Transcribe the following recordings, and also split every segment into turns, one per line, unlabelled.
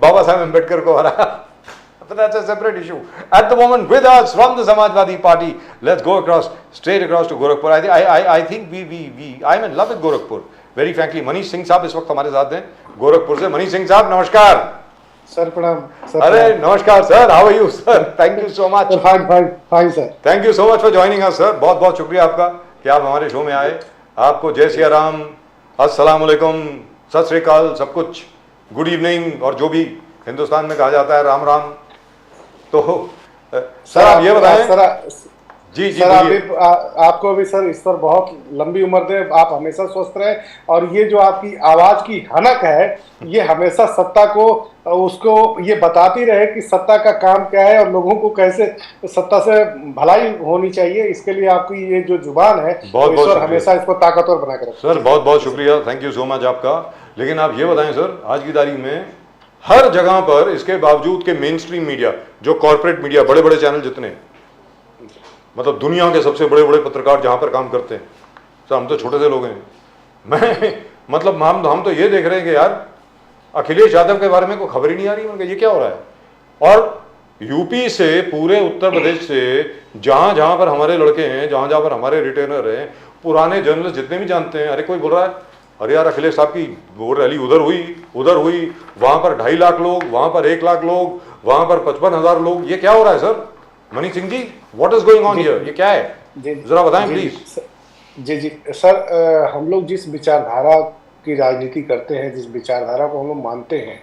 बाबा साहब अम्बेडकर को हराया। But that's a separate issue. At the moment, with us from the Samajwadi Party, let's go straight across to Gorakhpur. I think I'm in love with Gorakhpur. Very frankly, Manish Singh साहब इस वक्त हमारे साथ हैं गोरखपुर से। मनीष सिंह साहब नमस्कार।
Sir प्रणाम सर।
अरे नमस्कार sir, how are you sir? Thank you so much.
Fine sir.
Thank you so much for joining us sir. बहुत बहुत शुक्रिया आपका कि आप हमारे शो में आए। आपको जय सिया राम, अस्सलाम वालेकुम, सत श्री अकाल, सब कुछ, गुड इवनिंग, और जो भी हिंदुस्तान में कहा जाता है, राम राम। तो सर आप ये बताएं।
सर
जी जी
सर आपको भी सर इस पर बहुत लंबी उम्र दे, आप हमेशा स्वस्थ रहे, और ये जो आपकी आवाज की हनक है ये हमेशा सत्ता को उसको ये बताती रहे कि सत्ता का काम क्या है और लोगों को कैसे सत्ता से भलाई होनी चाहिए। इसके लिए आपकी ये जो जुबान है ईश्वर हमेशा इसको ताकतवर बना कर रखे।
सर बहुत बहुत शुक्रिया, थैंक यू सो मच आपका। लेकिन आप ये बताएं सर, आज की तारीख में हर जगह पर इसके बावजूद के मेन स्ट्रीम मीडिया, जो कॉर्पोरेट मीडिया, बड़े बड़े चैनल जितने, मतलब दुनिया के सबसे बड़े बड़े पत्रकार जहां पर काम करते हैं, सर हम तो छोटे से लोग हैं। मैं मतलब हम तो ये देख रहे हैं कि यार अखिलेश यादव के बारे में कोई खबर ही नहीं आ रही उनके, ये क्या हो रहा है। और यूपी से, पूरे उत्तर प्रदेश से, जहां जहां पर हमारे लड़के हैं, जहां जहां पर हमारे रिटेनर हैं, पुराने जर्नलिस्ट जितने भी जानते हैं, अरे कोई बोल रहा है अरे यार अखिलेश साहब की वो रैली उधर हुई, वहां पर 2.5 लाख लोग, वहां पर 1 लाख लोग, वहां पर 55,000 लोग, ये क्या हो रहा है sir? Manish Singh ji, what is going on here, ये क्या है, जरा बताएं प्लीज।
जी सर, हम लोग जिस विचारधारा की राजनीति करते हैं, जिस विचारधारा को हम लोग मानते हैं,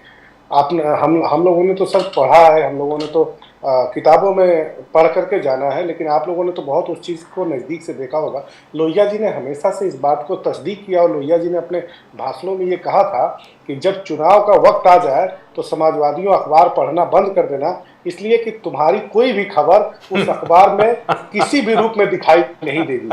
हम लोगों ने तो सर पढ़ा है, हम लोगों ने तो किताबों में पढ़ करके जाना है, लेकिन आप लोगों ने तो बहुत उस चीज़ को नज़दीक से देखा होगा। लोहिया जी ने हमेशा से इस बात को तस्दीक किया, और लोहिया जी ने अपने भाषणों में ये कहा था कि जब चुनाव का वक्त आ जाए तो समाजवादियों अखबार पढ़ना बंद कर देना, इसलिए कि तुम्हारी कोई भी खबर उस अखबार में किसी भी रूप में दिखाई नहीं देगी।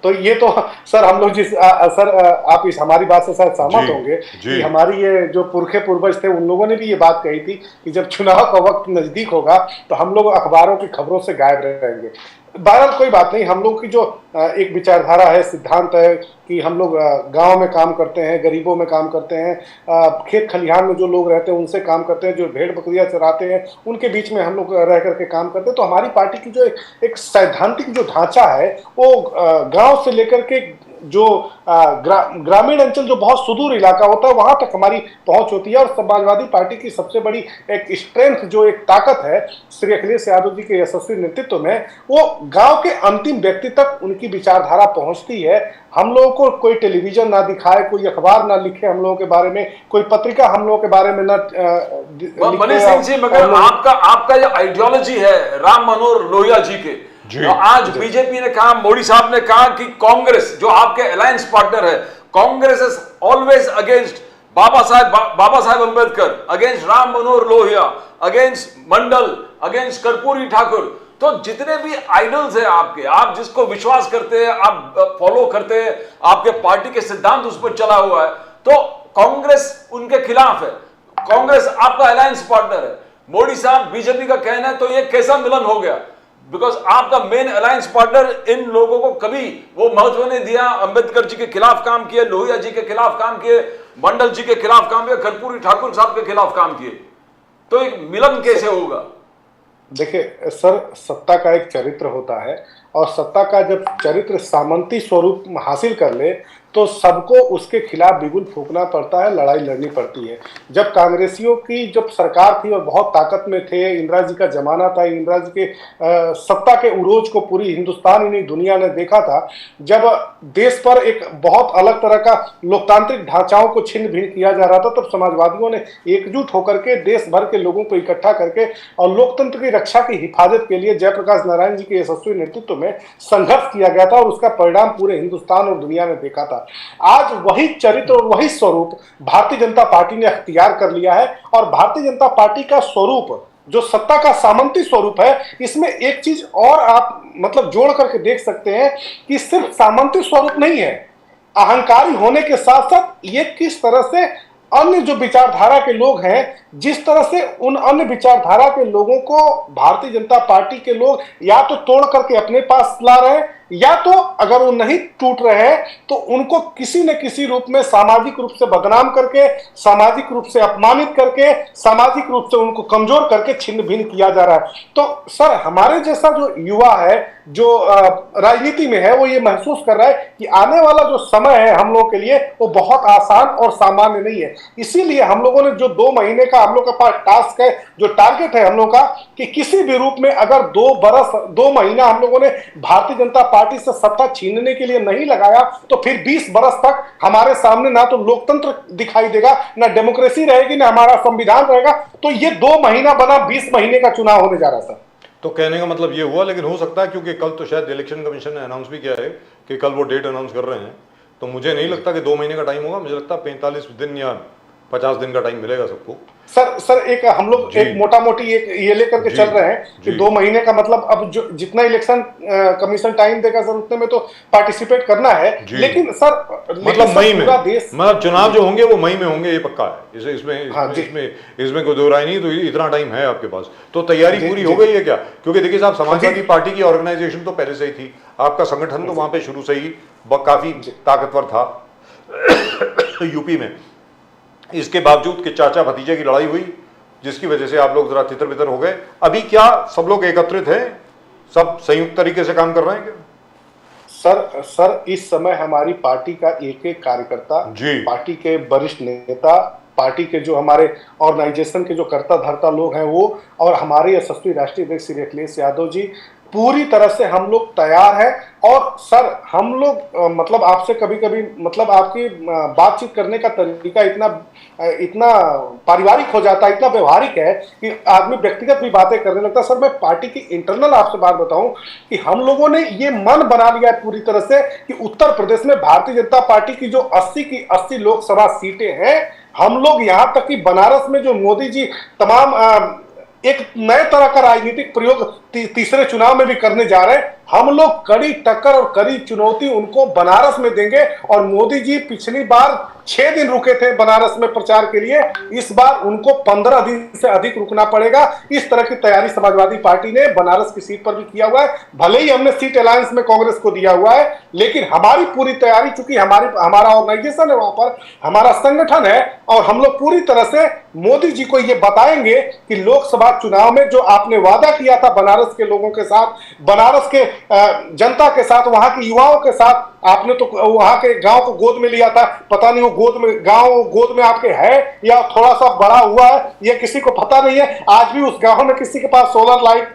तो ये तो सर हम लोग सर आप इस हमारी बात से शायद सहमत होंगे कि हमारी ये जो पुरखे पूर्वज थे उन लोगों ने भी ये बात कही थी कि जब चुनाव का वक्त नजदीक होगा तो हम लोग अखबारों की खबरों से गायब रहेंगे। बहरहाल कोई बात नहीं, हम लोग की जो एक विचारधारा है, सिद्धांत है कि हम लोग गांव में काम करते हैं, गरीबों में काम करते हैं, खेत खलिहान में जो लोग रहते हैं उनसे काम करते हैं, जो भेड़ बकरियां चराते हैं उनके बीच में हम लोग रह करके काम करते हैं। तो हमारी पार्टी की जो एक सैद्धांतिक जो ढांचा है वो गांव से लेकर के जो ग्रामीण अंचल, जो बहुत सुदूर इलाका होता है, वहां तक हमारी पहुंच होती है। और समाजवादी पार्टी की सबसे बड़ी एक स्ट्रेंथ, जो एक ताकत है श्री अखिलेश यादव जी के यशस्वी नेतृत्व में, वो गांव के अंतिम व्यक्ति तक उनकी विचारधारा पहुंचती है। हम लोगों को कोई टेलीविजन ना दिखाए, कोई अखबार ना लिखे हम लोगों के बारे में, कोई पत्रिका हम लोगों के बारे में ना
मनीष सिंह जी, मगर आपका जो आइडियोलॉजी है राम मनोहर लोहिया जी के, तो आज बीजेपी ने कहा, मोदी साहब ने कहा कि कांग्रेस जो आपके अलायंस पार्टनर है, कांग्रेस इज ऑलवेज अगेंस्ट बाबा साहब अंबेडकर, अगेंस्ट राम मनोहर लोहिया, अगेंस्ट मंडल, अगेंस्ट कर्पूरी ठाकुर। तो जितने भी आइडल्स हैं आपके, आप जिसको विश्वास करते हैं, आप फॉलो करते हैं, आपके पार्टी के सिद्धांत उस पर चला हुआ है, तो कांग्रेस उनके खिलाफ है। कांग्रेस आपका अलायंस पार्टनर है, मोदी साहब बीजेपी का कहना है, तो ये कैसा मिलन हो गया? बिकॉज आपका मेन अलायंस पार्टनर इन लोगों को कभी वो महत्व नहीं दिया। अंबेडकर जी के खिलाफ काम किए, लोहिया जी के खिलाफ काम किए, मंडल जी के खिलाफ काम किए, कर्पूरी ठाकुर साहब के खिलाफ काम किए, तो एक मिलन कैसे होगा?
देखिए सर, सत्ता का एक चरित्र होता है, और सत्ता का जब चरित्र सामंती स्वरूप हासिल कर ले तो सबको उसके खिलाफ बिगुल फूंकना पड़ता है, लड़ाई लड़नी पड़ती है। जब कांग्रेसियों की जब सरकार थी और बहुत ताकत में थे, इंदिरा जी का जमाना था, इंदिरा जी के सत्ता के उरोज को पूरी हिंदुस्तान ही नहीं दुनिया ने देखा था, जब देश पर एक बहुत अलग तरह का लोकतांत्रिक ढांचाओं को छिन्न भिन्न किया जा रहा था, तब समाजवादियों ने एकजुट होकर के देश भर के लोगों को इकट्ठा करके और लोकतंत्र की रक्षा की हिफाजत के लिए जयप्रकाश नारायण जी के यशस्वी नेतृत्व में संघर्ष किया गया था, और उसका परिणाम पूरे हिंदुस्तान और दुनिया ने देखा था। आज वही चरित्र और वही स्वरूप भारतीय जनता पार्टी ने अख्तियार कर लिया है, और भारतीय जनता पार्टी का स्वरूप जो सत्ता का सामंती स्वरूप है, इसमें एक चीज और आप मतलब जोड़ करके देख सकते हैं कि सिर्फ सामंती स्वरूप नहीं है, अहंकारी होने के साथ साथ ये किस तरह से अन्य जो विचारधारा के लोग हैं, जिस तरह से उन अन्य विचारधारा के लोगों को भारतीय जनता पार्टी के लोग या तो तोड़ करके अपने पास ला रहे हैं या तो अगर वो नहीं टूट रहे हैं तो उनको किसी न किसी रूप में सामाजिक रूप से बदनाम करके, सामाजिक रूप से अपमानित करके, सामाजिक रूप से उनको कमजोर करके छिन्न भिन्न किया जा रहा है। तो सर हमारे जैसा जो युवा है, जो राजनीति में है, वो ये महसूस कर रहा है कि आने वाला जो समय है हम लोगों के लिए वो बहुत आसान और सामान्य नहीं है। इसीलिए हम लोगों ने जो 2 महीने का हम लोग के पास टास्क है, जो टारगेट है हम लोग का, कि किसी भी रूप में अगर 2 महीना हम लोगों ने भारतीय जनता पार्टी से सत्ता छीनने के लिए नहीं लगाया तो फिर 20 बरस तक हमारे सामने ना तो लोकतंत्र दिखाई देगा, ना डेमोक्रेसी रहेगी, ना हमारा संविधान रहेगा। तो ये 2 महीना बना 20 महीने का चुनाव होने जा रहा है सर।
तो कहने का मतलब ये हुआ, लेकिन हो सकता है क्योंकि कल तो शायद इलेक्शन कमीशन ने अनाउंस भी किया है कि कल वो डेट अनाउंस कर रहे हैं, तो मुझे नहीं लगता कि 2 महीने का टाइम होगा। मुझे लगता है 45 दिन या 50 दिन का टाइम मिलेगा सबको।
सर एक हम लोग एक मोटा मोटी एक ये लेकर के चल रहे हैं कि 2 महीने का मतलब अब जो जितना इलेक्शन कमीशन टाइम देगा सर उतने में तो पार्टिसिपेट करना है। लेकिन सर
मतलब मई में, मतलब चुनाव जो होंगे वो मई में होंगे, ये पक्का है। इसमें कोई दो राय नहीं। तो इतना टाइम है आपके पास, तो तैयारी पूरी हो गई है क्या? क्योंकि देखिए साहब, समाजवादी पार्टी की ऑर्गेनाइजेशन तो पहले से ही थी, आपका संगठन तो वहां पे शुरू से ही काफी ताकतवर था यूपी में। इसके बावजूद कि चाचा भतीजे की लड़ाई हुई, जिसकी वजह से आप लोग जरा तितर बितर हो गए। अभी क्या सब लोग एकत्रित हैं, सब संयुक्त तरीके से काम कर रहे हैं क्या?
सर इस समय हमारी पार्टी का एक एक कार्यकर्ता, पार्टी के वरिष्ठ नेता, पार्टी के जो हमारे ऑर्गेनाइजेशन के जो कर्ता धर्ता लोग हैं वो, और हमारे यशस्वी राष्ट्रीय अध्यक्ष श्री अखिलेश यादव जी, पूरी तरह से हम लोग तैयार हैं। और सर हम लोग मतलब आपसे कभी कभी मतलब आपकी बातचीत करने का तरीका इतना पारिवारिक हो जाता है, इतना व्यवहारिक है कि आदमी व्यक्तिगत भी बातें करने लगता है। सर मैं पार्टी की इंटरनल आपसे बात बताऊं कि हम लोगों ने ये मन बना लिया है पूरी तरह से कि उत्तर प्रदेश में भारतीय जनता पार्टी की जो 80 की 80 लोकसभा सीटें हैं, हम लोग यहां तक कि बनारस में जो मोदी जी तमाम एक नए तरह का राजनीतिक प्रयोग तीसरे चुनाव में भी करने जा रहे हैं। हम लोग कड़ी टक्कर और कड़ी चुनौती उनको बनारस में देंगे। और मोदी जी पिछली बार 6 दिन रुके थे बनारस में प्रचार के लिए, इस बार उनको 15 दिन से अधिक रुकना पड़ेगा। इस तरह की तैयारी समाजवादी पार्टी ने बनारस की सीट पर भी किया हुआ है। भले ही हमने सीट अलायंस में कांग्रेस को दिया हुआ है, लेकिन हमारी पूरी तैयारी, चूंकि हमारा ऑर्गेनाइजेशन है, वहां पर हमारा संगठन है, और हम लोग पूरी तरह से मोदी जी को ये बताएंगे कि लोकसभा चुनाव में जो आपने वादा किया था बनारस के लोगों के साथ, बनारस के जनता के साथ, वहां के युवाओं के साथ, आपने तो वहां के गांव को गोद में लिया था। पता नहीं वो गांव गोद में आपके है या थोड़ा सा बड़ा हुआ है, ये किसी को पता नहीं है। आज भी उस गांव में किसी के पास सोलर लाइट,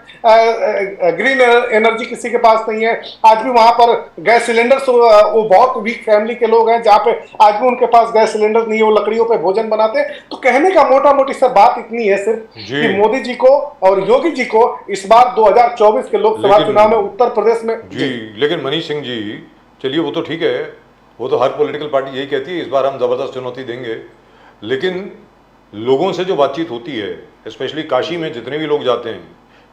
ग्रीन एनर्जी किसी के पास नहीं है। आज भी वहां पर गैस सिलेंडर, वो बहुत वीक फैमिली के लोग हैं जहाँ पे आज भी उनके पास गैस सिलेंडर नहीं है, वो लकड़ियों पे भोजन बनाते हैं। तो कहने का मोटा मोटी सर बात इतनी है सिर्फ कि मोदी जी को और योगी जी को इस बार 2024 के लोकसभा चुनाव में उत्तर प्रदेश में
लेकिन मनीष सिंह जी, चलिए वो तो ठीक है, वो तो हर पॉलिटिकल पार्टी यही कहती है इस बार हम जबरदस्त चुनौती देंगे। लेकिन लोगों से जो बातचीत होती है, स्पेशली काशी में जितने भी लोग जाते हैं,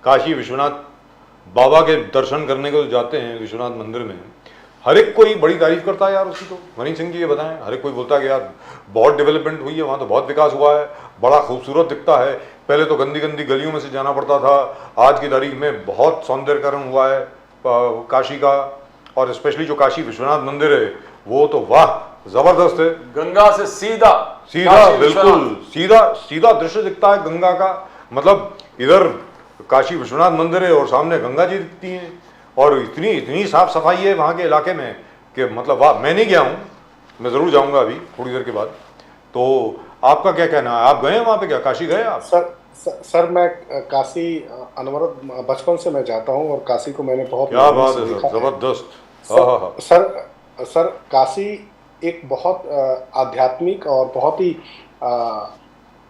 काशी विश्वनाथ बाबा के दर्शन करने को जाते हैं विश्वनाथ मंदिर में, हर एक कोई बड़ी तारीफ करता है यार उसकी। तो मनीष सिंह जी ये बताएं, हर एक कोई बोलता है कि यार बहुत डेवलपमेंट हुई है, वहाँ तो बहुत विकास हुआ है, बड़ा खूबसूरत दिखता है। पहले तो गंदी गंदी गलियों में से जाना पड़ता था, आज की तारीख में बहुत सौंदर्यकरण हुआ है काशी का। और स्पेशली जो काशी विश्वनाथ मंदिर है वो तो वाह जबरदस्त है।
गंगा से सीधा
बिल्कुल सीधा दृश्य दिखता है गंगा का। मतलब इधर काशी विश्वनाथ मंदिर है और सामने गंगा जी दिखती हैं, और इतनी साफ सफाई है वहाँ के इलाके में कि मतलब वाह। मैं नहीं गया हूँ, मैं ज़रूर जाऊँगा अभी थोड़ी देर के बाद। तो आपका क्या कहना है, आप गए हैं वहाँ पे, क्या काशी गए आप?
सर मैं काशी अनवरत बचपन से मैं जाता हूँ, और काशी को मैंने बहुत,
क्या बात है सर, जबरदस्त।
सर काशी एक बहुत आध्यात्मिक और बहुत ही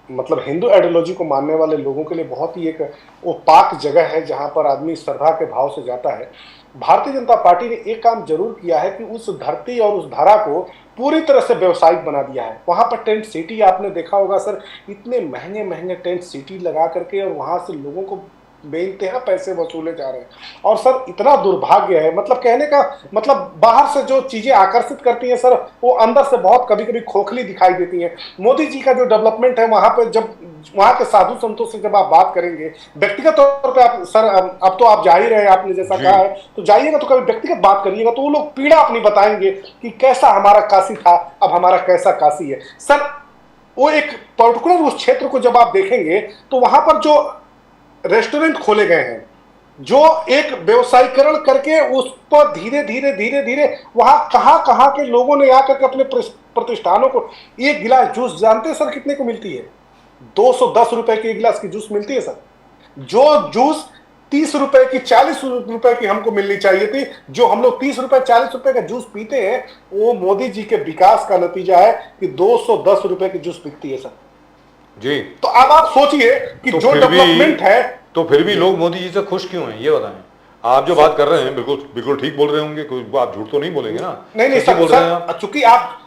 मतलब हिंदू आइडियोलॉजी को मानने वाले लोगों के लिए बहुत ही एक वो पाक जगह है जहां पर आदमी श्रद्धा के भाव से जाता है। भारतीय जनता पार्टी ने एक काम जरूर किया है कि उस धरती और उस धारा को पूरी तरह से व्यवसायिक बना दिया है। वहां पर टेंट सिटी आपने देखा होगा सर, इतने महंगे महंगे टेंट सिटी लगा करके, और वहां से लोगों को बेइंतहा पैसे वसूले जा रहे हैं। और सर इतना दुर्भाग्य है, मतलब कहने का मतलब बाहर से जो चीजें आकर्षित करती हैं सर, वो अंदर से बहुत कभी कभी खोखली दिखाई देती हैं। मोदी जी का जो डेवलपमेंट है वहां पे, जब वहां के साधु संतों से जब आप बात करेंगे व्यक्तिगत तौर पे, आप सर अब तो आप जा ही रहे हैं, आपने जैसा कहा है, तो जाइएगा तो कभी व्यक्तिगत बात करिएगा तो वो लोग पीड़ा अपनी बताएंगे कि कैसा हमारा काशी था, अब हमारा कैसा काशी है। सर वो एक पर्टिकुलर उस क्षेत्र को जब आप देखेंगे तो वहां पर जो रेस्टोरेंट खोले गए हैं, जो एक व्यवसायीकरण करके उस पर धीरे धीरे धीरे धीरे वहां कहां के लोगों ने आकर के अपने प्रतिष्ठानों को, एक गिलास जूस जानते हैं सर कितने को मिलती है? 210 रुपए की एक गिलास की जूस मिलती है सर। जो जूस 30 रुपए की, 40 रुपए की हमको मिलनी चाहिए थी, जो हम लोग 30 रुपए 40 रुपए का जूस पीते हैं, वो मोदी जी के विकास का नतीजा है कि 210 रुपए की जूस बिकती है सर
जी।
तो अब आप सोचिए कि
तो
जो डेवलपमेंट है,
तो फिर भी लोग मोदी जी से खुश क्यों हैं, ये बताएं। आप जो बात कर रहे हैं बिल्कुल बिल्कुल ठीक बोल रहे होंगे, कोई आप झूठ तो नहीं बोलेंगे ना?
नहीं
सच्ची बोल रहे हैं आप।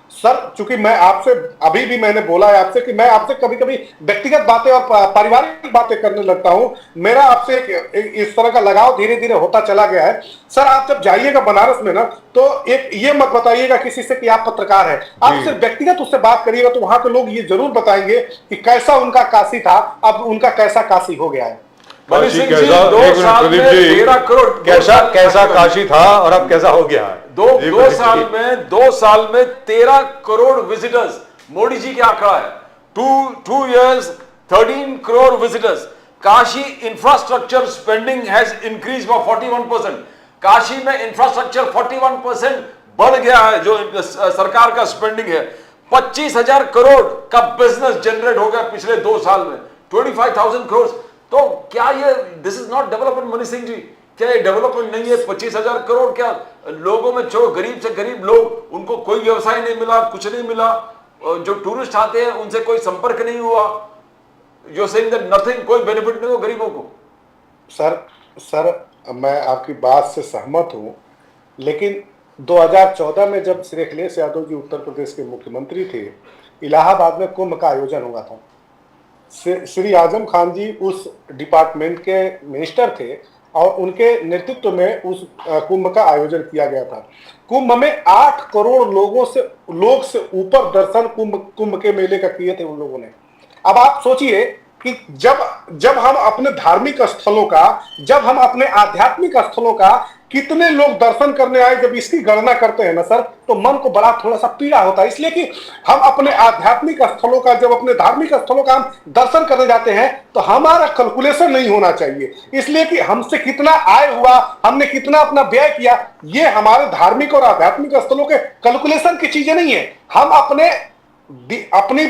चूंकि मैं आपसे अभी भी मैंने बोला है आपसे कि मैं आपसे कभी कभी व्यक्तिगत बातें और पारिवारिक बातें करने लगता हूं, मेरा आपसे एक इस तरह का लगाव धीरे धीरे होता चला गया है। सर आप जब जाइएगा बनारस में ना, तो एक ये मत बताइएगा किसी से कि आप पत्रकार हैं, आप सिर्फ व्यक्तिगत उससे बात करिएगा तो वहां के लोग ये जरूर बताएंगे कि कैसा उनका काशी था, अब उनका कैसा काशी हो गया है।
मनीष सिंह जी,
कैसा
2 साल में 13 करोड़,
कैसा काशी था और अब कैसा हो गया है?
दो साल में 13 करोड़ विजिटर्स मोदी जी के आंकड़ा है। 2 years 13 crore visitors. Kashi infrastructure spending has increase by 41%। Kashi में इंफ्रास्ट्रक्चर 41% बढ़ गया है, जो सरकार का स्पेंडिंग है। 25,000 करोड़ का बिजनेस जनरेट हो गया पिछले 2 साल में, 25,000 करोड़। तो क्या ये this is not development Manish Singh ji? क्या ये डेवलपमेंट नहीं है? 25,000 करोड़ क्या लोगों में, जो गरीब से गरीब लोग, उनको कोई व्यवसाय नहीं मिला, कुछ नहीं मिला, जो टूरिस्ट आते हैं उनसे कोई संपर्क नहीं हुआ, जो सेइंग दैट नथिंग, कोई बेनिफिट नहीं हो गरीबों को।
सर मैं आपकी बात से सहमत हूं, लेकिन 2014 में जब श्री अखिलेश यादव जी उत्तर प्रदेश के मुख्यमंत्री थे, इलाहाबाद में कुंभ का आयोजन हुआ था। श्री आजम खान जी उस डिपार्टमेंट के मिनिस्टर थे और उनके नेतृत्व में उस कुंभ का आयोजन किया गया था। कुंभ में 8 करोड़ लोग से ऊपर दर्शन कुंभ के मेले का किए थे उन लोगों ने। अब आप सोचिए कि जब हम अपने धार्मिक स्थलों का, जब हम अपने आध्यात्मिक स्थलों का कितने लोग दर्शन करने आए, जब इसकी गणना करते हैं ना सर, तो मन को बड़ा थोड़ा सा पीड़ा होता है। इसलिए कि हम अपने आध्यात्मिक स्थलों का, जब अपने धार्मिक स्थलों का हम दर्शन करने जाते हैं, तो हमारा कैलकुलेशन नहीं होना चाहिए। इसलिए कि हमसे कितना आय हुआ, हमने कितना अपना व्यय किया, ये हमारे धार्मिक और आध्यात्मिक स्थलों के कैलकुलेशन की चीजें नहीं है। हम अपनी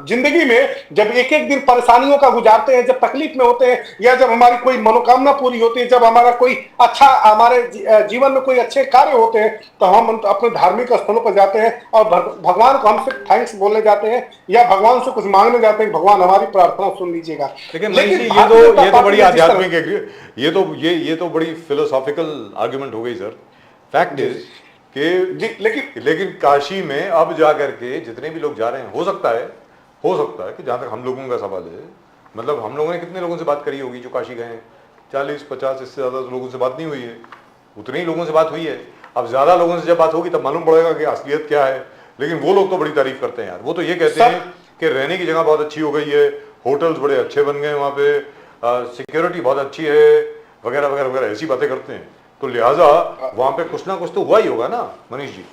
जिंदगी में जब एक एक दिन परेशानियों का गुजारते हैं, जब तकलीफ में होते हैं, या जब हमारी कोई मनोकामना पूरी होती है, जब हमारा कोई हमारे जीवन में कोई अच्छे कार्य होते हैं, तो हम अपने धार्मिक स्थलों पर जाते हैं और भगवान को हम सिर्फ थैंक्स बोलने जाते हैं या भगवान से कुछ मांगने जाते हैं, भगवान हमारी प्रार्थना सुन लीजिएगा।
लेकिन ये तो बड़ी आध्यात्मिक, ये तो बड़ी फिलोसॉफिकल आर्गुमेंट हो गई सर। फैक्ट इज कि लेकिन काशी में अब जाकर के जितने भी लोग जा रहे हैं, हो सकता है कि जहां तक हम लोगों का सवाल है, मतलब हम लोगों ने कितने लोगों से बात करी होगी जो काशी गए हैं? 40-50, इससे ज्यादा लोगों से बात नहीं हुई है। उतने ही लोगों से बात हुई है। अब ज्यादा लोगों से जब बात होगी तब मालूम पड़ेगा कि असलियत क्या है। लेकिन वो लोग तो बड़ी तारीफ करते हैं यार। वो तो ये कहते हैं कि रहने की जगह बहुत अच्छी हो गई है, होटल्स बड़े अच्छे बन गए, वहाँ पे सिक्योरिटी बहुत अच्छी है, वगैरह वगैरह वगैरह, ऐसी बातें करते हैं। तो लिहाजा वहां पे कुछ ना कुछ तो हुआ ही होगा ना मनीष जी।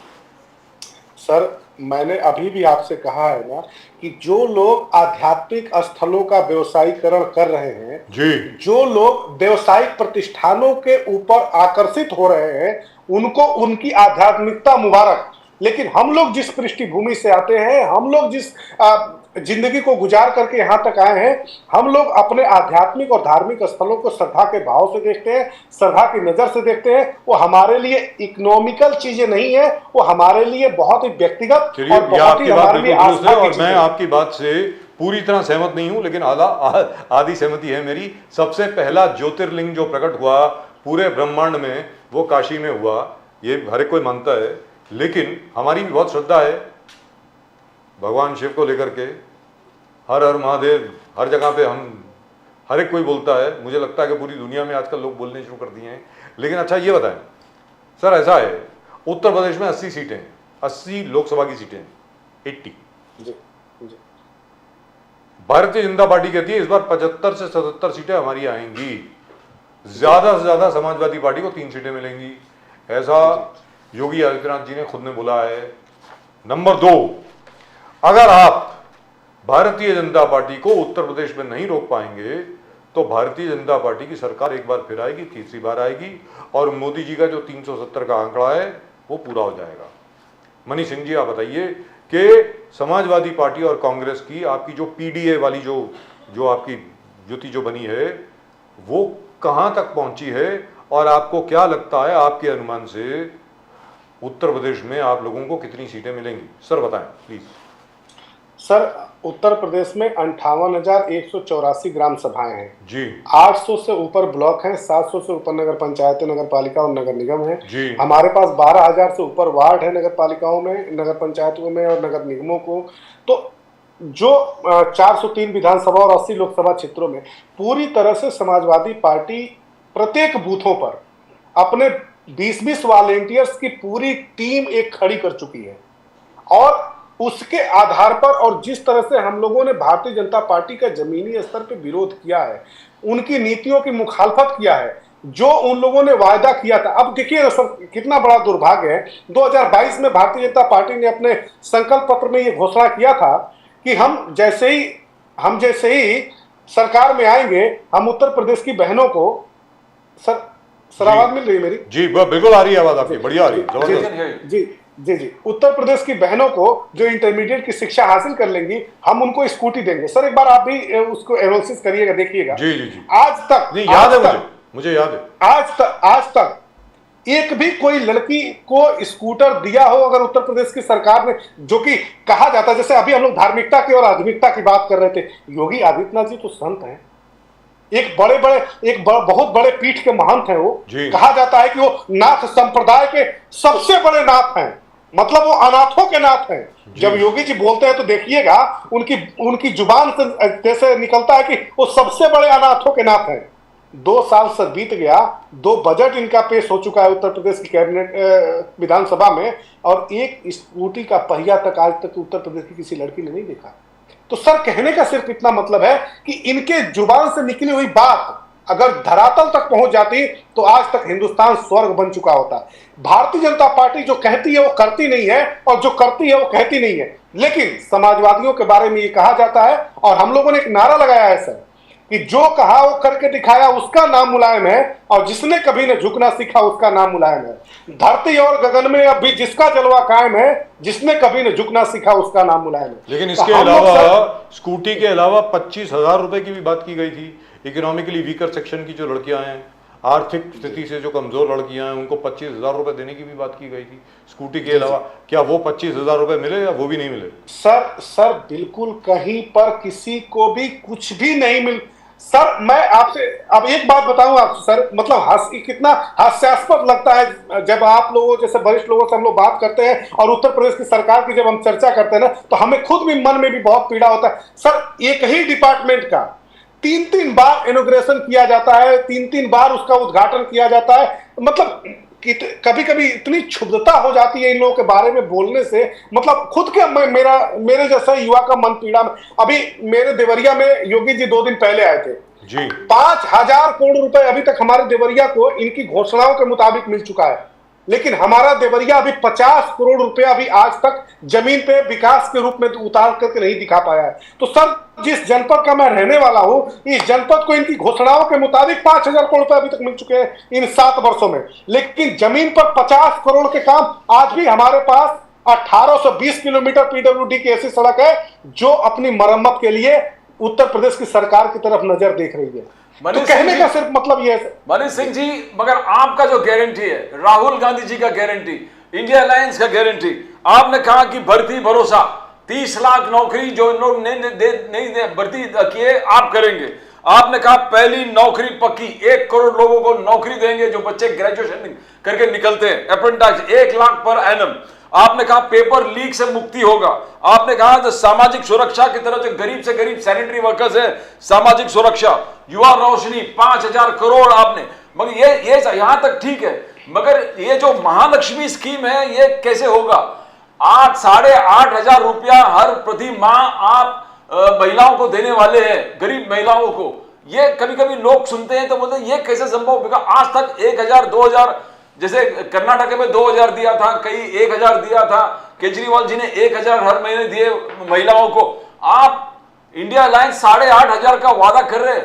सर मैंने अभी भी आपसे कहा है ना कि जो लोग आध्यात्मिक स्थलों का व्यवसायीकरण कर रहे हैं
जी,
जो लोग व्यवसायिक प्रतिष्ठानों के ऊपर आकर्षित हो रहे हैं, उनको उनकी आध्यात्मिकता मुबारक। लेकिन हम लोग जिस पृष्ठभूमि से आते हैं, हम लोग जिस जिंदगी को गुजार करके यहाँ तक आए हैं, हम लोग अपने आध्यात्मिक और धार्मिक स्थलों को श्रद्धा के भाव से देखते हैं, श्रद्धा की नजर से देखते हैं। वो हमारे लिए इकोनॉमिकल चीजें नहीं है, वो हमारे लिए बहुत ही व्यक्तिगत और बहुत ही हमारे लिए आस्था की चीजें।
मैं आपकी बात से पूरी तरह सहमत नहीं हूं, लेकिन आधी सहमति है मेरी। सबसे पहला ज्योतिर्लिंग जो प्रकट हुआ पूरे ब्रह्मांड में, वो काशी में हुआ, ये हर एक कोई मानता है। लेकिन हमारी भी बहुत श्रद्धा है भगवान शिव को लेकर के। हर हर महादेव, हर जगह पे हम हर एक कोई बोलता है, मुझे लगता है कि पूरी दुनिया में आजकल लोग बोलने शुरू कर दिए हैं। लेकिन अच्छा ये बताएं सर, ऐसा है उत्तर प्रदेश में 80 सीटें, 80 लोकसभा की सीटें, 80।
जी जी
भारतीय जनता पार्टी कहती है इस बार 75 से 77 सीटें हमारी आएंगी, ज्यादा से ज्यादा समाजवादी पार्टी को 3 सीटें मिलेंगी, ऐसा योगी आदित्यनाथ जी ने खुद ने बोला है। नंबर 2, अगर आप भारतीय जनता पार्टी को उत्तर प्रदेश में नहीं रोक पाएंगे तो भारतीय जनता पार्टी की सरकार एक बार फिर आएगी, तीसरी बार आएगी, और मोदी जी का जो 370 का आंकड़ा है वो पूरा हो जाएगा। मनीष सिंह जी आप बताइए कि समाजवादी पार्टी और कांग्रेस की आपकी जो पीडीए वाली जो आपकी युति जो बनी है वो कहां तक पहुंची है, और आपको क्या लगता है आपके अनुमान से उत्तर प्रदेश में आप लोगों को कितनी सीटें मिलेंगी? सर बताएं प्लीज।
सर, उत्तर प्रदेश में 58,184 ग्राम सभाएं हैं
जी,
800 से ऊपर ब्लॉक हैं, 700 से ऊपर नगर पंचायतें, नगर पालिका और नगर निगम है
जी।
हमारे पास 12,000 से ऊपर वार्ड है नगर पालिकाओं में, नगर पंचायतों में और नगर निगमों को। तो जो 403 विधानसभा और 80 लोकसभा क्षेत्रों में पूरी तरह से समाजवादी पार्टी प्रत्येक बूथों पर अपने 20-20 वॉलेंटियर्स की पूरी टीम एक खड़ी कर चुकी है, और उसके आधार पर और जिस तरह से हम लोगों ने भारतीय जनता पार्टी का जमीनी स्तर पर विरोध किया है, उनकी नीतियों की मुखालफत किया है, जो उन लोगों ने वायदा किया था। अब देखिए सर, कितना बड़ा दुर्भाग्य है, 2022 में भारतीय जनता पार्टी ने अपने संकल्प पत्र में यह घोषणा किया था कि हम जैसे ही सरकार में आएंगे, हम उत्तर प्रदेश की बहनों को सर आवाज मिल रही है मेरी?
जी बिल्कुल आ रही है आवाज आपकी, बढ़िया आ रही है, जबरदस्त।
जी जी जी उत्तर प्रदेश की बहनों को जो इंटरमीडिएट की शिक्षा हासिल कर लेंगी, हम उनको स्कूटी देंगे। सर एक बार आप भी उसको एनालिसिस करिएगा, देखिएगा।
जी जी जी,
आज तक
नहीं याद है मुझे याद है,
आज तक एक भी कोई लड़की को स्कूटर दिया हो अगर उत्तर प्रदेश की सरकार ने, जो कि कहा जाता है, जैसे अभी हम लोग धार्मिकता की और आधुनिकता की बात कर रहे थे, योगी आदित्यनाथ जी तो संत हैं, बहुत बड़े पीठ के महंत हैं वो। कहा जाता है कि वो नाथ संप्रदाय के सबसे बड़े नाथ हैं, मतलब वो अनाथों के नाथ हैं। जब योगी जी बोलते हैं तो देखिएगा उनकी जुबान से जैसे निकलता है कि वो सबसे बड़े अनाथों के नाथ हैं। 2 साल से बीत गया, 2 बजट इनका पेश हो चुका है उत्तर प्रदेश की कैबिनेट विधानसभा में, और एक स्कूटी का पहिया तक आज तक उत्तर प्रदेश की किसी लड़की ने नहीं देखा। तो सर कहने का सिर्फ इतना मतलब है कि इनके जुबान से निकली हुई बात अगर धरातल तक पहुंच जाती तो आज तक हिंदुस्तान स्वर्ग बन चुका होता। भारतीय जनता पार्टी जो कहती है वो करती नहीं है, और जो करती है वो कहती नहीं है। लेकिन समाजवादियों के बारे में ये कहा जाता है, और हम लोगों ने एक नारा लगाया है सर कि जो कहा वो करके दिखाया उसका नाम मुलायम है, और जिसने कभी न झुकना सीखा उसका नाम मुलायम है। धरती और गगन में अब भी जिसका जलवा कायम है, जिसने कभी न झुकना सीखा उसका नाम मुलायम है।
लेकिन इसके अलावा स्कूटी के अलावा 25,000 रुपए की भी बात की गई थी। इकोनॉमिकली वीकर सेक्शन की जो लड़कियां हैं, आर्थिक स्थिति से जो कमजोर लड़कियां हैं, उनको 25,000 रुपए देने की भी बात की गई थी स्कूटी के अलावा। क्या वो 25,000 रुपए मिले या वो भी नहीं मिले?
सर बिल्कुल कहीं पर किसी को भी कुछ भी नहीं मिल। सर मैं आपसे अब एक बात बताऊं आपसे सर, मतलब कितना हास्यास्पद लगता है जब आप लोगों जैसे वरिष्ठ लोगों से हम लोग बात करते हैं और उत्तर प्रदेश की सरकार की जब हम चर्चा करते हैं ना, तो हमें खुद भी मन में भी बहुत पीड़ा होता है। सर एक ही डिपार्टमेंट का 3-3 बार इनॉग्रेशन किया जाता है, 3-3 बार उसका उद्घाटन किया जाता है। मतलब कभी कभी इतनी क्षुब्धता हो जाती है इन लोगों के बारे में बोलने से, मतलब खुद के मेरे जैसा युवा का मन पीड़ा में। अभी मेरे देवरिया में योगी जी 2 दिन पहले आए थे जी। 5,000 करोड़ रुपए अभी तक हमारे देवरिया को इनकी घोषणाओं के मुताबिक मिल चुका है, लेकिन हमारा देवरिया अभी 50 करोड़ रुपया अभी आज तक जमीन पे विकास के रूप में उतार करके नहीं दिखा पाया है। तो सर जिस जनपद का मैं रहने वाला हूं, इस जनपद को इनकी घोषणाओं के मुताबिक 5,000 करोड़ रुपए अभी तक मिल चुके हैं इन 7 वर्षों में, लेकिन जमीन पर 50 करोड़ के काम आज भी हमारे पास 1820 किलोमीटर पीडब्ल्यूडी की ऐसी सड़क है जो अपनी मरम्मत के लिए उत्तर प्रदेश की सरकार की तरफ नजर देख रही है। तो कहने का सिर्फ मतलब ये है
मनीष सिंह जी, मगर आपका जो गारंटी है, राहुल गांधी जी का गारंटी, इंडिया अलायंस का गारंटी, आपने कहा कि भर्ती भरोसा 30 लाख नौकरी जो लोग नहीं भर्ती किए आप करेंगे। आपने कहा पहली नौकरी पक्की, 1 करोड़ लोगों को नौकरी देंगे जो बच्चे ग्रेजुएशन करके निकलते हैं, अप्रेंटिस 1 लाख पर एनम। आपने कहा पेपर लीक से मुक्ति होगा, आपने कहा जो सामाजिक सुरक्षा की तरफ जो गरीब से गरीब सैनिटरी वर्कर्स है, सामाजिक सुरक्षा, युवा रोशनी 5,000 करोड़ आपने, मगर ये यहां तक ठीक है, मगर ये जो महालक्ष्मी स्कीम है ये कैसे होगा? 8,500 रुपया हर प्रति माह आप महिलाओं को देने वाले हैं, गरीब महिलाओं को। ये कभी कभी लोग सुनते हैं तो बोलते हैं ये कैसे संभव होगा? आज तक 1,000 2,000, जैसे कर्नाटक में 2,000 दिया था, कई 1,000 दिया था, केजरीवाल जी ने 1,000 हर महीने दिए महिलाओं को। आप इंडिया अलायंस 8,500 का वादा कर रहे हैं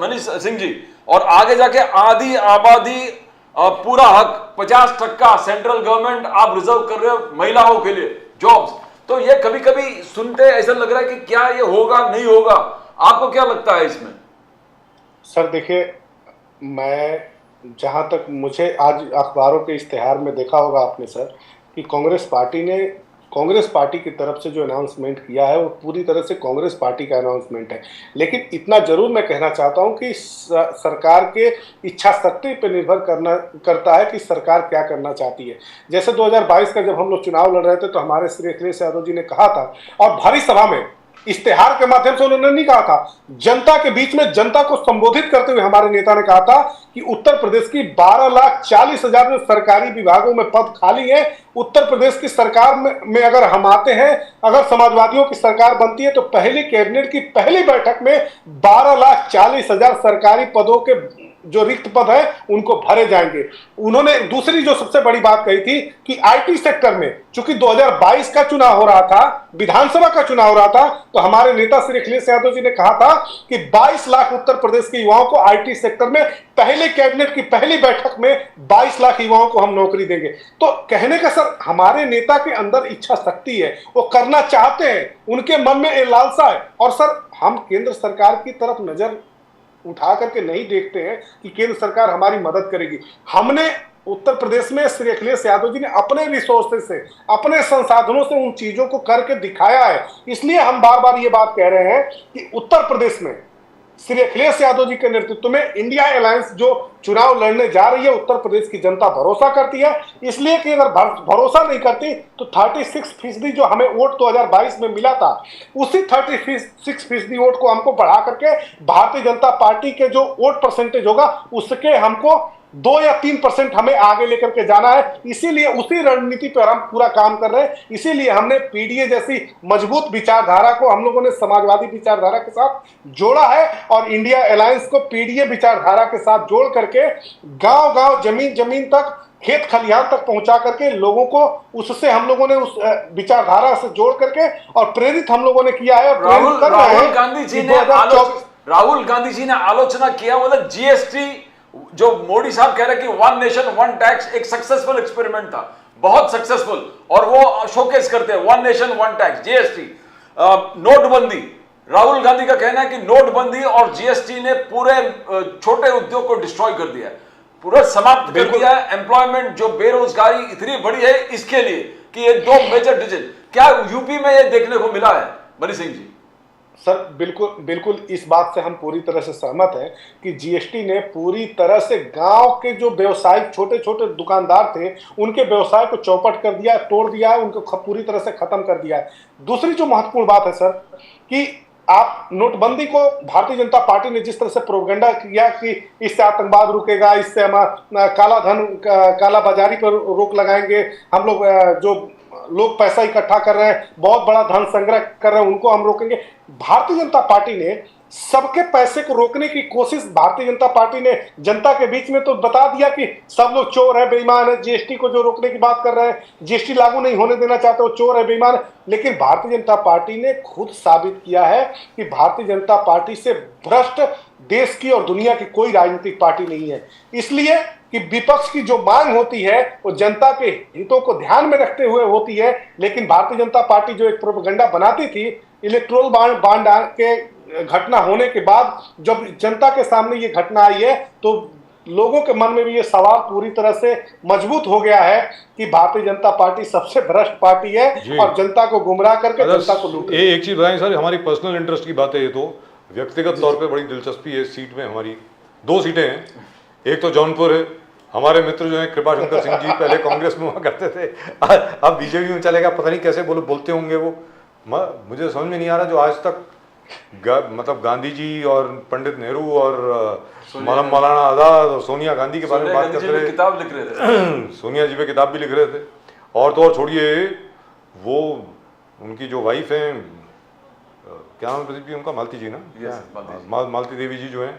मनीष सिंह जी, और आगे जाके आधी आबादी पूरा हक 50% सेंट्रल गवर्नमेंट आप रिजर्व कर रहे हो महिलाओं के लिए जॉब्स। तो ये कभी कभी सुनते ऐसा लग रहा है कि क्या ये होगा नहीं होगा, आपको क्या लगता है इसमें?
सर देखिए, मैं जहां तक मुझे आज अखबारों के इश्तिहार में देखा होगा आपने सर कि कांग्रेस पार्टी की तरफ से जो अनाउंसमेंट किया है वो पूरी तरह से कांग्रेस पार्टी का अनाउंसमेंट है। लेकिन इतना जरूर मैं कहना चाहता हूं कि सरकार के इच्छा शक्ति पर निर्भर करता है कि सरकार क्या करना चाहती है। जैसे 2022 का जब हम लोग चुनाव लड़ रहे थे तो हमारे श्री अखिलेश यादव जी ने कहा था, और भारी सभा में इश्तेहार के माध्यम से उन्होंने नहीं कहा था, जनता के बीच में जनता को संबोधित करते हुए हमारे नेता ने कहा था कि उत्तर प्रदेश की 12,40,000 जो सरकारी विभागों में पद खाली है, उत्तर प्रदेश की सरकार में अगर हम आते हैं, अगर समाजवादियों की सरकार बनती है तो पहली कैबिनेट की पहली बैठक में 12,40,000 सरकारी पदों के जो रिक्त पद है उनको भरे जाएंगे। उन्होंने दूसरी जो सबसे बड़ी बात कही थी कि आईटी सेक्टर में, चूंकि 2022 का चुनाव हो रहा था, विधानसभा का चुनाव हो रहा था, तो हमारे नेता श्री अखिलेश यादव जी ने कहा था कि 22 लाख उत्तर प्रदेश के युवाओं को आईटी सेक्टर में पहले कैबिनेट की पहली बैठक में 22 लाख युवाओं को हम नौकरी देंगे। तो कहने का सर, हमारे नेता के अंदर इच्छा शक्ति है, वो करना चाहते हैं, उनके मन में ये लालसा है। और सर, हम केंद्र सरकार की तरफ नजर उठा करके नहीं देखते हैं कि केंद्र सरकार हमारी मदद करेगी। हमने उत्तर प्रदेश में श्री अखिलेश यादव जी ने अपने रिसोर्सेज से, अपने संसाधनों से उन चीजों को करके दिखाया है। इसलिए हम बार बार ये बात कह रहे हैं कि उत्तर प्रदेश में श्री अखिलेश यादव जी के नेतृत्व में इंडिया अलायंस जो चुनाव लड़ने जा रही है, उत्तर प्रदेश की जनता भरोसा करती है। इसलिए कि अगर भरोसा नहीं करती तो 36% जो हमें वोट 2022 में मिला था, उसी 36% वोट को हमको बढ़ा करके भारतीय जनता पार्टी के जो वोट परसेंटेज होगा उसके हमको 2 या 3% हमें आगे लेकर के जाना है। इसीलिए उसी रणनीति पर हम पूरा काम कर रहे हैं। इसीलिए हमने पीडीए जैसी मजबूत विचारधारा को हम लोगों ने समाजवादी विचारधारा के साथ जोड़ा है, और इंडिया अलायंस को पीडीए विचारधारा के साथ जोड़ करके गांव-गांव, जमीन तक, खेत खलिहान तक पहुंचा करके लोगों को उससे हम लोगों ने उस विचारधारा से जोड़ करके और प्रेरित हम लोगों ने किया है।
राहुल गांधी जी ने आलोचना किया, बोला जीएसटी जो मोदी साहब कह रहे कि 1 नेशन 1 टैक्स एक सक्सेसफुल एक्सपेरिमेंट था, बहुत सक्सेसफुल, और वो शोकेस करते हैं 1 नेशन 1 टैक्स, जीएसटी। नोटबंदी, राहुल गांधी का कहना है कि नोटबंदी और जीएसटी ने पूरे छोटे उद्योग को डिस्ट्रॉय कर दिया है, पूरा समाप्त कर दिया है। एम्प्लॉयमेंट जो बेरोजगारी इतनी बड़ी है इसके लिए कि ये 2 मेजर डिसीजन, क्या यूपी में ये देखने को मिला है मनीष सिंह जी?
सर बिल्कुल इस बात से हम पूरी तरह से सहमत हैं कि जीएसटी ने पूरी तरह से गांव के जो व्यवसायिक छोटे छोटे दुकानदार थे उनके व्यवसाय को चौपट कर दिया, तोड़ दिया है, उनको पूरी तरह से खत्म कर दिया है। दूसरी जो महत्वपूर्ण बात है सर कि आप नोटबंदी को भारतीय जनता पार्टी ने जिस तरह से प्रोपेगेंडा किया कि इससे आतंकवाद रुकेगा, इससे हम काला धन, काला बाजारी पर रोक लगाएंगे, हम लोग जो लोग पैसा इकट्ठा कर रहे हैं, बहुत बड़ा धन संग्रह कर रहे हैं, उनको हम रोकेंगे। भारतीय जनता पार्टी ने सबके पैसे को रोकने की कोशिश, भारतीय जनता पार्टी ने जनता के बीच में तो बता दिया कि सब लोग चोर है, बेईमान है। जीएसटी को जो रोकने की बात कर रहे हैं, जीएसटी लागू नहीं होने देना चाहते, वो चोर है, बेईमान है। लेकिन भारतीय जनता पार्टी ने खुद साबित किया है कि भारतीय जनता पार्टी से भ्रष्ट देश की और दुनिया की कोई राजनीतिक पार्टी नहीं है। इसलिए कि विपक्ष की जो मांग होती है वो जनता के हितों को ध्यान में रखते हुए होती है, लेकिन भारतीय जनता पार्टी जो एक प्रोपेगेंडा बनाती थी, इलेक्टोरल बॉन्ड के घटना होने के बाद जब जनता के सामने ये घटना आई है तो लोगों के मन में भी ये सवाल पूरी तरह से मजबूत हो गया है कि भारतीय जनता पार्टी सबसे भ्रष्ट पार्टी है और जनता को गुमराह करके जनता को लूट।
एक चीज बताएं सर, हमारी पर्सनल इंटरेस्ट की बात है, ये तो व्यक्तिगत तौर पे बड़ी दिलचस्पी है। इस सीट में हमारी 2 सीटें हैं, एक तो जौनपुर है, हमारे मित्र जो हैं कृपाशंकर सिंह जी पहले कांग्रेस में हुआ करते थे, अब बीजेपी में चलेगा, पता नहीं कैसे बोलते होंगे वो। मुझे समझ में नहीं आ रहा, जो आज तक मतलब गांधी जी और पंडित नेहरू और मौलाना आजाद और सोनिया गांधी के बारे में बात करते रहे,
किताब लिख रहे थे,
सोनिया जी पे किताब भी लिख रहे थे, और तो और छोड़िए, वो उनकी जो वाइफ हैं, क्या नाम है प्रदीप जी उनका, मालती जी ना, मालती देवी जी जो हैं,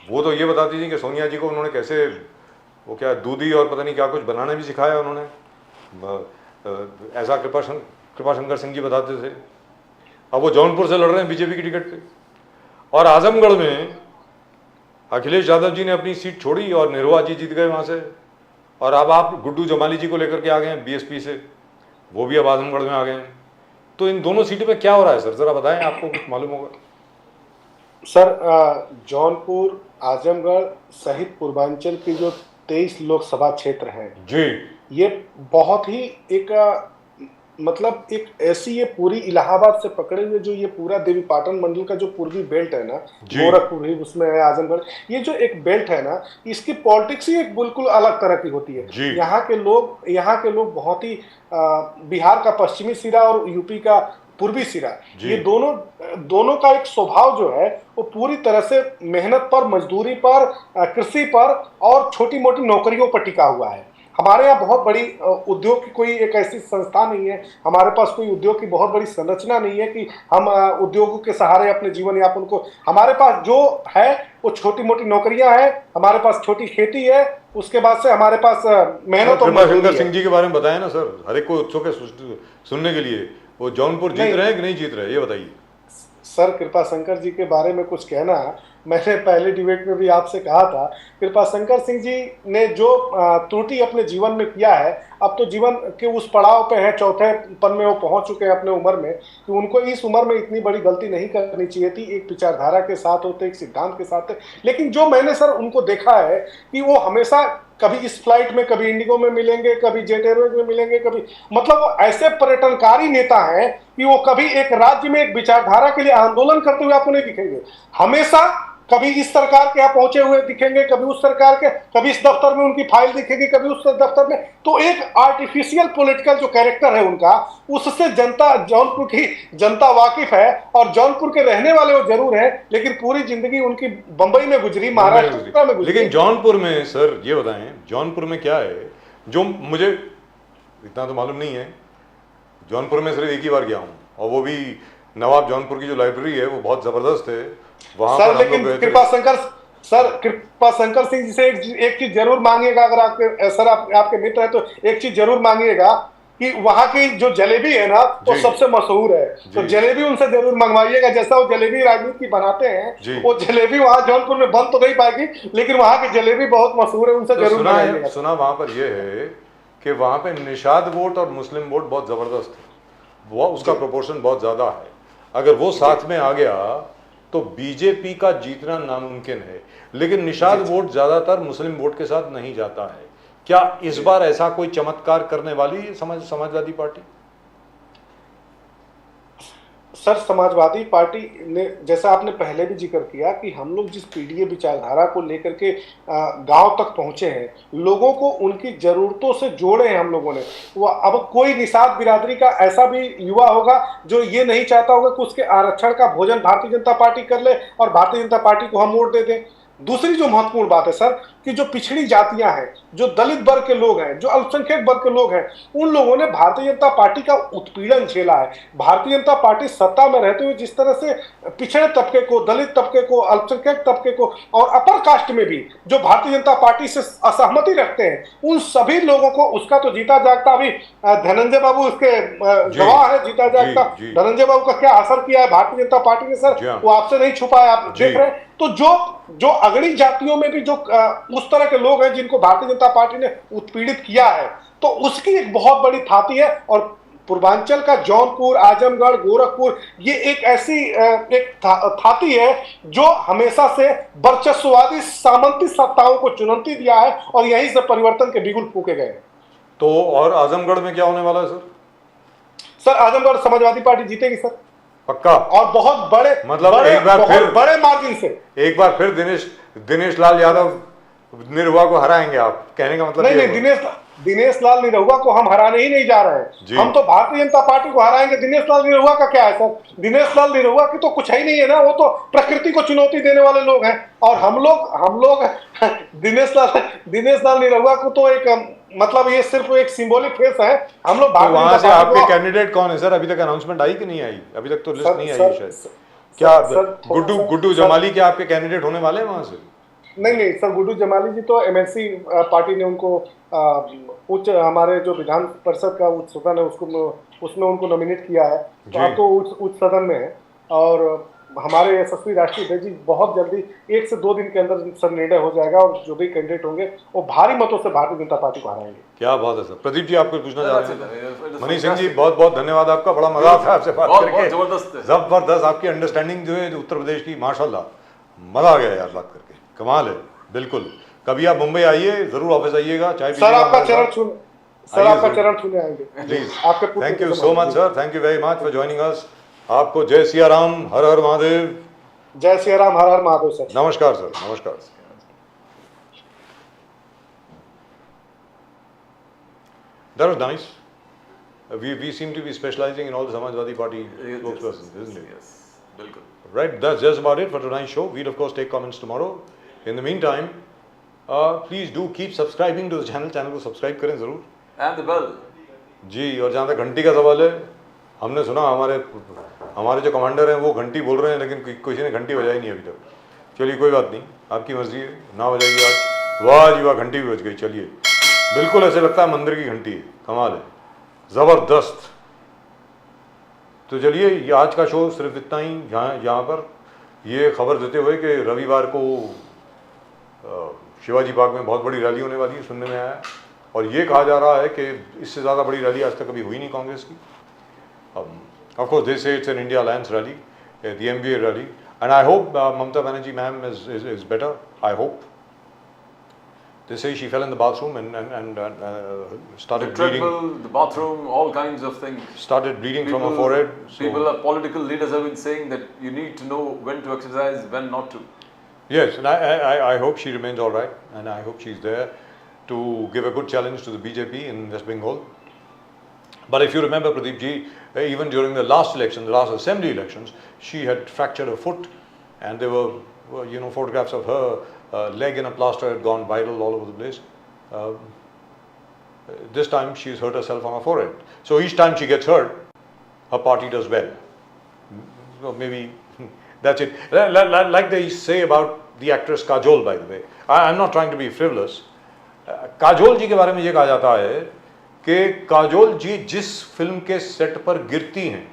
वो तो ये बताती थी कि सोनिया जी को उन्होंने कैसे वो क्या दूधी और पता नहीं क्या कुछ बनाना भी सिखाया उन्होंने, ऐसा कृपाशंकर सिंह जी बताते थे। अब वो जौनपुर से लड़ रहे हैं बीजेपी की टिकट पे, और आजमगढ़ में अखिलेश यादव जी ने अपनी सीट छोड़ी और नेहरूआ जी जीत गए वहाँ से, और अब आप गुड्डू जमाली जी को लेकर के आ गए हैं बीएसपी से, वो भी अब आजमगढ़ में आ गए हैं। तो इन दोनों सीटों पे क्या हो रहा है सर, जरा बताएं, आपको कुछ मालूम होगा।
सर जौनपुर, आजमगढ़ सहित पूर्वांचल की जो 23 लोकसभा क्षेत्र हैं
जी,
ये बहुत ही एक मतलब एक ऐसी, ये पूरी इलाहाबाद से पकड़े हुए जो ये पूरा देवीपाटन मंडल का जो पूर्वी बेल्ट है ना, गोरखपुर भी उसमें है, आजमगढ़, ये जो एक बेल्ट है ना, इसकी पॉलिटिक्स ही एक बिल्कुल अलग तरह की होती है। यहाँ के लोग बहुत ही बिहार का पश्चिमी सिरा और यूपी का पूर्वी सिरा, ये दोनों का एक स्वभाव जो है वो पूरी तरह से मेहनत पर, मजदूरी पर, कृषि पर और छोटी मोटी नौकरियों पर टिका हुआ है। हमारे यहाँ बहुत बड़ी उद्योग की कोई एक ऐसी संस्था नहीं है, हमारे पास कोई उद्योग की बहुत बड़ी संरचना नहीं है कि हम उद्योगों के सहारे अपने जीवन यापन को, हमारे पास जो है वो छोटी मोटी नौकरियां हैं, हमारे पास छोटी खेती है, उसके बाद से हमारे पास मेहनत और
कृपाशंकर सिंह जी के बारे में बताएं ना सर, हर एक को उत्सुक है सुनने के लिए। वो जौनपुर जीत रहे हैं कि नहीं जीत रहे, ये बताइए।
सर कृपाशंकर जी के बारे में कुछ कहना, मैंने पहले डिबेट में भी आपसे कहा था, कृपाशंकर सिंह जी ने जो त्रुटि अपने जीवन में किया है, अब तो जीवन के उस पड़ाव पे हैं, चौथे पन में वो पहुंच चुके हैं अपने उम्र में, कि उनको इस उम्र में इतनी बड़ी गलती नहीं करनी चाहिए थी। एक विचारधारा के साथ होते, एक सिद्धांत के साथ थे, लेकिन जो मैंने सर उनको देखा है कि वो हमेशा कभी इस फ्लाइट में, कभी इंडिगो में मिलेंगे, कभी जेट एयरवेज में मिलेंगे, कभी, मतलब वो ऐसे पर्यटनकारी नेता हैं कि वो कभी एक राज्य में एक विचारधारा के लिए आंदोलन करते हुए आपको नहीं दिखेंगे। हमेशा कभी इस सरकार के यहाँ पहुंचे हुए दिखेंगे, कभी उस सरकार के, कभी इस दफ्तर में उनकी फाइल दिखेगी, कभी उस दफ्तर में। तो एक आर्टिफिशियल पॉलिटिकल जो कैरेक्टर है उनका, उससे जनता, जौनपुर की जनता वाकिफ है, और जौनपुर के रहने वाले वो जरूर है, लेकिन पूरी जिंदगी उनकी बंबई में गुजरी, महाराष्ट्र में गुजरी।
लेकिन जौनपुर में सर ये बताएं, जौनपुर में क्या है जो मुझे इतना तो मालूम नहीं है, जौनपुर में सिर्फ एक ही बार गया हूँ, और वो भी नवाब जौनपुर की जो लाइब्रेरी है वो बहुत जबरदस्त है वहां
सर। लेकिन कृपाशंकर सिंह जी से एक चीज जरूर मांगिएगा, अगर आपके सर आपके मित्र है तो एक चीज जरूर मांगिएगा कि वहां की जो जलेबी है ना वो सबसे मशहूर है, तो जलेबी उनसे जरूर मंगवाइएगा। जैसा वो जलेबी राजनीति की बनाते हैं, वो जलेबी वहां जौनपुर में बन तो नहीं पाएगी, लेकिन वहां की जलेबी बहुत मशहूर है, उनसे जरूर मंगवाइएगा।
सुना वहां पर यह है कि वहां पे निषाद वोट और मुस्लिम वोट बहुत जबरदस्त है, वो उसका प्रोपोर्शन बहुत ज्यादा है। अगर वो साथ में आ गया तो बीजेपी का जीतना नामुमकिन है, लेकिन निषाद वोट ज्यादातर मुस्लिम वोट के साथ नहीं जाता है। क्या इस बार ऐसा कोई चमत्कार करने वाली है Samajwadi party?
Sir Samajwadi party ने, जैसा आपने पहले भी जिक्र किया कि हम लोग जिस पीडीए विचारधारा को लेकर के गांव तक पहुंचे हैं, लोगों को उनकी जरूरतों से जोड़े हैं हम लोगों ने। वो अब कोई निषाद बिरादरी का ऐसा भी युवा होगा जो ये नहीं चाहता होगा कि उसके आरक्षण का भोजन भारतीय जनता पार्टी कर ले और भारतीय जनता पार्टी को हम वोट दे दें। दूसरी जो महत्वपूर्ण बात है सर कि जो पिछड़ी जातियां हैं, जो दलित वर्ग के लोग हैं, जो अल्पसंख्यक वर्ग के लोग हैं, उन लोगों ने भारतीय जनता पार्टी का उत्पीड़न झेला है। भारतीय जनता पार्टी सत्ता में रहते हुए जिस तरह से पिछड़े तबके को, दलित तबके को, अल्पसंख्यक तबके को और अपर कास्ट में भी जो भारतीय जनता पार्टी से असहमति रखते हैं, उन सभी लोगों को उसका तो जीता जागता, अभी धनंजय बाबू उसके गवाह है, जीता जागता धनंजय बाबू का क्या असर किया है भारतीय जनता पार्टी ने सर, वो आपसे नहीं छुपाया, आप देख रहे हैं। तो जो अगड़ी जातियों में भी जो उस तरह के लोग हैं जिनको भारतीय जनता पार्टी ने उत्पीड़ित किया है, तो उसकी एक बहुत बड़ी थाती है। और पूर्वांचल का जौनपुर, आजमगढ़, गोरखपुर, ये एक ऐसी एक थाती है जो हमेशा से वर्चस्ववादी सामंती सत्ताओं को चुनौती दिया है और यहीं से परिवर्तन के बिगुल फूके गए।
तो और आजमगढ़ में क्या होने वाला है sir?
Sir Azamgarh Samajwadi party जीतेगी सर,
पक्का, और
बहुत बड़े,
मतलब एक बार फिर
बड़े मार्जिन से।
एक बार फिर दिनेश लाल यादव निरहुआ को हराएंगे आप, कहने का मतलब
नहीं
ये
नहीं, दिनेश लाल निरहुआ को हम हराने ही नहीं जा रहे
जी।
हैं, हम तो भारतीय जनता पार्टी को हराएंगे। दिनेश लाल निरहुआ का क्या है सर? दिनेश लाल निरहुआ की तो कुछ है ही नहीं है ना, वो तो प्रकृति को चुनौती देने वाले लोग हैं। और हम लोग दिनेश लाल निरहुआ को तो एक मतलब ये सिर्फ एक सिंबॉलिक फेस है। हम लोग
तो
भारतीय
वहां
जनता
से
पार्टी
आपके
को-
कैंडिडेट कौन है सर? अभी तक अनाउंसमेंट आई कि नहीं आई? अभी तक तो लिस्ट
सर-
नहीं आई
सर-
है शायद।
सर-
क्या
थोड़ा सा-
गुड्डू
सर-
जमाली क्या आपके कैंडिडेट होने वाले हैं वहां से?
नहीं सर, गुड्डू जमाली जी तो एमएनसी पार्टी ने उनको उच्च हमारे जो विधान परिषद का उच्च सदन है उसमें उनको नॉमिनेट किया है। तो
जी।
आप तो उच्च सदन में है, और हमारे यशस्वी राष्ट्रीय अध्यक्ष जी बहुत जल्दी 1 से 2 दिन के अंदर सर निर्णय हो जाएगा, और जो भी कैंडिडेट होंगे वो भारी मतों से भारतीय जनता पार्टी को हराएंगे।
क्या बात है सर। प्रदीप जी आपको पूछना चाह रहे हैं?
हैं
मनीष सिंह जी बहुत बहुत धन्यवाद आपका, बड़ा मजा आता है आपसे बात
बहुत
करके।
जबरदस्त है।
जबरदस्त आपकी अंडरस्टैंडिंग जो है उत्तर प्रदेश की, माशाल्लाह मजा आ गया यार बात करके, कमाल है। बिल्कुल, कभी आप मुंबई आइए, जरूर ऑफिस आइएगा, चाय
सर आपका चरण
आइए
छूने
जरूर।
आएंगे
प्लीज।
आपके
thank you so much sir, thank you very much for joining अस। आपको जय सिया राम, हर हर महादेव,
जय श्री राम, हर हर महादेव सर।
नमस्कार सर, नमस्कार। That was nice. We seem to be specializing in all the Samajwadi Party spokespersons, isn't it?
Yes, बिल्कुल।
Right, that's just about it for tonight's show. We'll of course take comments tomorrow. In the meantime, please do keep subscribing to the channel. Channel को subscribe करें जरूर
And the bell.
जी। और जहाँ तक घंटी का सवाल है, हमने सुना हमारे जो कमांडर हैं वो घंटी बोल रहे हैं, लेकिन किसी ने घंटी बजाई नहीं अभी तक। चलिए कोई बात नहीं, आपकी मर्जी है, ना बजाइए आज। वाह जी वाह, घंटी भी बज गई। चलिए, बिल्कुल ऐसे लगता है मंदिर की घंटी है, कमाल है, ज़बरदस्त। तो चलिए, ये आज का शो सिर्फ इतना ही। यहाँ पर ये खबर देते हुए कि रविवार को शिवाजी पार्क में बहुत बड़ी रैली होने वाली है, सुनने में आया, और ये कहा जा रहा है कि इससे ज़्यादा बड़ी रैली आज तक कभी हुई नहीं कांग्रेस की। Of course, they say it's an India Alliance rally, the MVA rally, and I hope Mamata Banerjee ma'am is better. I hope. They say she fell in the bathroom and started
The
bleeding.
treadmill, the bathroom, all kinds of things.
Started bleeding from her forehead.
People, political leaders have been saying that you need to know when to exercise, when not to.
Yes, and I hope she remains all right, and I hope she's there to give a good challenge to the BJP in West Bengal. But if you remember, Pradeep ji, even during the last election, the last assembly elections, she had fractured her foot, and there were photographs of her leg in a plaster had gone viral all over the place. This time she's hurt herself on her forehead. So each time she gets hurt, her party does well. So maybe that's it. Like they say about the actress Kajol, by the way. I'm not trying to be frivolous. Kajol जी के बारे में ये कहा जाता है कि काजोल जी जिस film के सेट पर गिरती हैं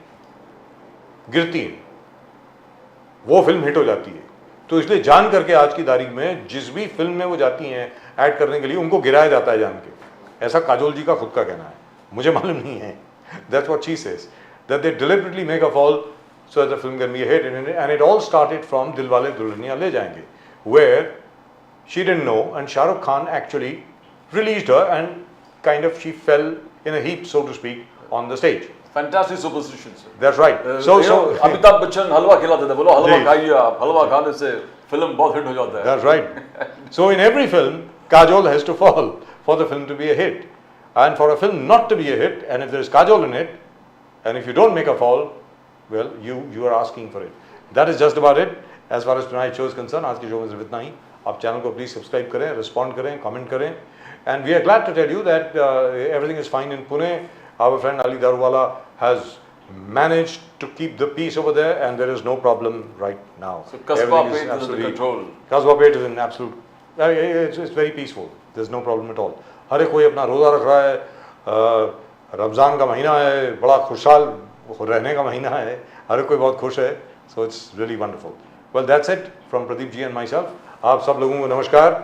वो फिल्म हिट हो जाती है। तो इसलिए जान करके आज की तारीख में जिस भी फिल्म में वो जाती हैं ऐड करने के लिए, उनको गिराया जाता है जान के। ऐसा काजोल जी का खुद का कहना है, मुझे मालूम नहीं है। That's what she says, that they deliberately make a fall so that the film can be a hit, and it all started from Dilwale Dulhaniya Le Jayenge, where she didn't know, and Shah Rukh Khan actually released her, and kind of she fell in a heap, so to speak, on the stage.
Fantastic superstition, sir.
That's right.
So Amitabh Bachchan हलवा खिलाते थे, बोलो हलवा
जी।
खाइए आप, हलवा खाने से film बहुत hit हो जाता है।
That's right. So in every film, Kajol has to fall for the film to be a hit, and for a film not to be a hit, and if there is Kajol in it, and if you don't make a fall, well, you are asking for it. That is just about it as far as tonight's show is concerned. आज की show में सिर्फ इतना ही। आप channel को please subscribe करें, respond करें, comment करें, and we are glad to tell you that everything is fine in Pune. Our friend Ali Daruwala has managed to keep the peace over there, and there is no problem right now.
So Kasba Pate is under control.
Kasba Pate is in absolute, it's very peaceful. There's no problem at all. हर एक कोई अपना रोज़ा रख रहा है, रमज़ान का महीना है, बड़ा खुशहाल रहने का महीना है, हर एक कोई बहुत खुश है. So it's really wonderful. Well, that's it from Pradeep ji and myself. आप सब लोगों को नमस्कार.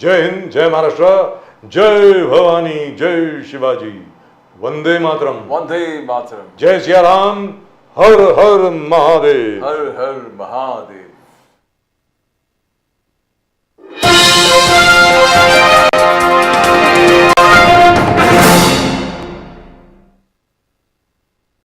जय हिंद, जय महाराष्ट्र, जय भवानी, जय शिवाजी, वंदे मातरम,
वंदे मातरम,
जय सिया राम, हर हर महादेव.
हर हर महादेव.